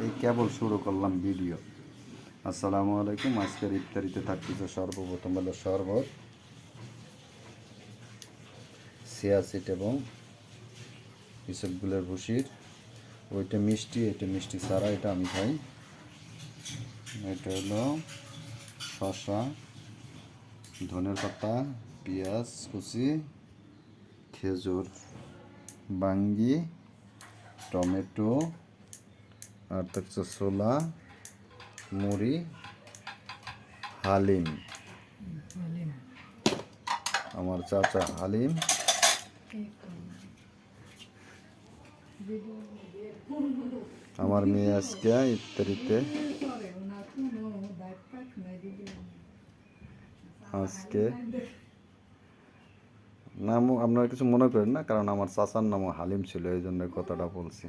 এই কেবল শুরু করলাম ভিডিও। আসসালামু আলাইকুম। আজকের ইফতারিতে থাকতেছে সর্বপ্রথম হলো শরবত, সিয়া সিট এবং ইসবগুলের ভুসির। ওইটা মিষ্টি, এটা মিষ্টি ছাড়া, এটা আমি খাই। এটা হলো শসা, ধনের পাতা, পেঁয়াজ কুচি, খেজুর, বাঙ্গি, টমেটো, আর থাকছে ছোলা, মুড়ি, হালিম। আমার চাচা হালিম। আমার মেয়ে আজকে ইফতারিতে আজকে নাম আপনারা কিছু মনে করেন না, কারণ আমার চাচার নামও হালিম ছিল, এই জন্য কথাটা বলছি।